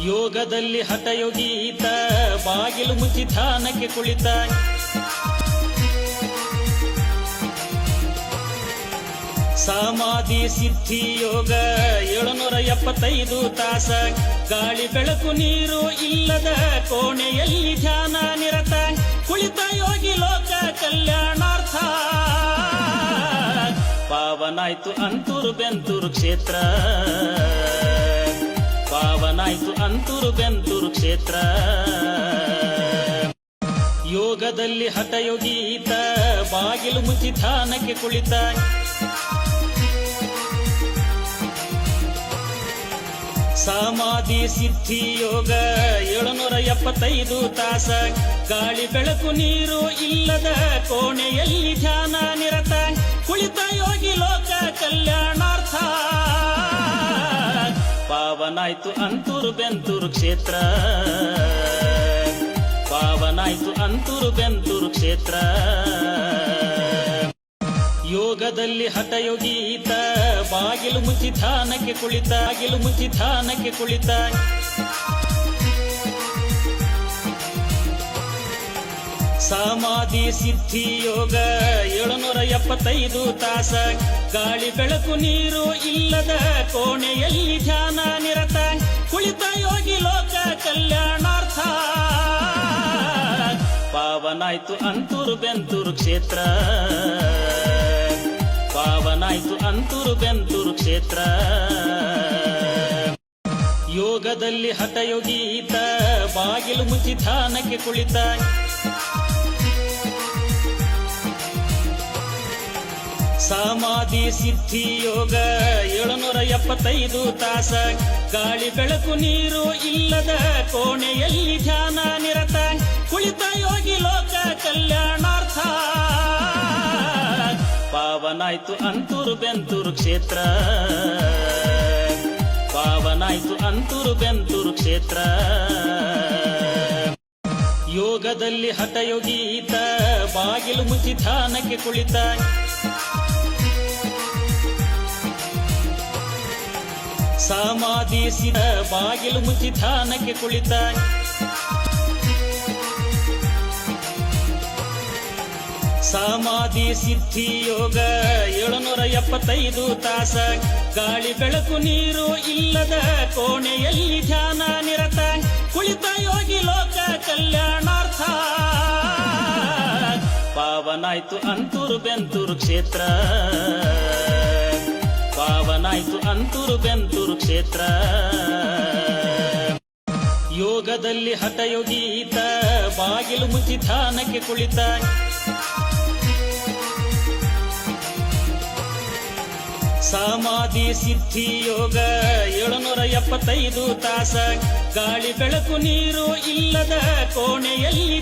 ಯೋಗದಲ್ಲಿ ಹಠಯೋಗೀತ ಬಾಗಿಲು ಮುಚ್ಚಿ ಧ್ಯಾನಕ್ಕೆ ಕುಳಿತ ಸಮಾಧಿ ಸಿದ್ಧಿ ಯೋಗ 775 ತಾಸ ಗಾಳಿ ಬೆಳಕು ನೀರು ಇಲ್ಲದ ಕೋಣೆಯಲ್ಲಿ ಧ್ಯಾನ ನಿರತ ಕುಳಿತ ಯೋಗಿ ಲೋಕ ಕಲ್ಯಾಣಾರ್ಥ ಪಾವನಾಯ್ತು ಅಂತೂರು ಬೆಂತೂರು ಕ್ಷೇತ್ರ ಪಾವನಾಯ್ತು ಅಂತೂರು ಬೆಂತೂರು ಕ್ಷೇತ್ರ ಯೋಗದಲ್ಲಿ ಹಠಯೋಗೀತ ಬಾಗಿಲು ಮುಚ್ಚಿ ಧ್ಯಾನಕ್ಕೆ ಕುಳಿತ ಸಮಾಧಿ ಸಿದ್ಧಿ ಯೋಗ 775 ತಾಸ ಗಾಳಿ ಬೆಳಕು ನೀರು ಇಲ್ಲದ ಕೋಣೆಯಲ್ಲಿ ಧ್ಯಾನ ನಿರತ ಕುಳಿತ ಯೋಗಿ ಲೋಕ ಕಲ್ಯಾಣಾರ್ಥ ಪಾವನಾಯ್ತು ಅಂತೂರು ಬೆಂತೂರು ಕ್ಷೇತ್ರ ಪಾವನಾಯ್ತು ಅಂತೂರು ಬೆಂತೂರು ಕ್ಷೇತ್ರ ಯೋಗದಲ್ಲಿ ಹಠಯೋಗೀತ ಬಾಗಿಲು ಮುಚ್ಚಿ ಧ್ಯಾನಕ್ಕೆ ಕುಳಿತ ಬಾಗಿಲು ಮುಚ್ಚಿ ಧ್ಯಾನಕ್ಕೆ ಕುಳಿತ ಸಮಾಧಿ ಸಿದ್ಧಿ ಯೋಗ 775 ತಾಸ ಗಾಳಿ ಬೆಳಕು ನೀರು ಇಲ್ಲದ ಕೋಣೆಯಲ್ಲಿ ಧ್ಯಾನ ನಿರತ ಕುಳಿತ ಯೋಗಿ ಲೋಕ ಕಲ್ಯಾಣಾರ್ಥ ಪಾವನಾಯ್ತು ಅಂತೂರು ಬೆಂತೂರು ಕ್ಷೇತ್ರ ಪಾವನಾಯ್ತು ಅಂತೂರು ಬೆಂತೂರು ಕ್ಷೇತ್ರ ಯೋಗದಲ್ಲಿ ಹಠಯೋಗೀತ ಬಾಗಿಲು ಮುಚ್ಚಿ ಧ್ಯಾನಕ್ಕೆ ಕುಳಿತ ಸಮಾಧಿ ಸಿದ್ಧಿ ಯೋಗ 775 ತಾಸ ಗಾಳಿ ಬೆಳಕು ನೀರು ಇಲ್ಲದ ಕೋಣೆಯಲ್ಲಿ ಧ್ಯಾನ ನಿರತ ಕುಳಿತ ಯೋಗಿ ಲೋಕ ಕಲ್ಯಾಣಾರ್ಥ ಪಾವನಾಯ್ತು ಅಂತೂರು ಬೆಂತೂರು ಕ್ಷೇತ್ರ ಪಾವನಾಯ್ತು ಅಂತೂರು ಬೆಂತೂರು ಕ್ಷೇತ್ರ ಯೋಗದಲ್ಲಿ ಹಠಯೋಗೀತ ಬಾಗಿಲು ಮುಚ್ಚಿ ಧ್ಯಾನಕ್ಕೆ ಕುಳಿತ ಸಮಾಧಿ ಬಾಗಿಲು ಮುಚ್ಚಿ ಧ್ಯಾನಕ್ಕೆ ಕುಳಿತ ಸಮಾಧಿ ಸಿದ್ಧಿ ಯೋಗ 775 ತಾಸ ಗಾಳಿ ಬೆಳಕು ನೀರು ಇಲ್ಲದ ಕೋಣೆಯಲ್ಲಿ ಧ್ಯಾನ ನಿರತ ಕುಳಿತ ಯೋಗಿ ಲೋಕ ಕಲ್ಯಾಣಾರ್ಥ ಪಾವನಾಯ್ತು ಅಂತೂರು ಬೆಂತೂರು ಕ್ಷೇತ್ರ ಪಾವನಾಯ್ತು ಅಂತೂರು ಬೆಂತೂರು ಕ್ಷೇತ್ರ ಯೋಗದಲ್ಲಿ ಹಠಯೋಗೀತ ಬಾಗಿಲು ಮುಚ್ಚಿ ಧ್ಯಾನಕ್ಕೆ ಕುಳಿತ ಸಮಾಧಿ ಸಿದ್ಧಿ ಯೋಗ 775 ತಾಸ ಗಾಳಿ ಬೆಳಕು ನೀರು ಇಲ್ಲದ ಕೋಣೆಯಲ್ಲಿ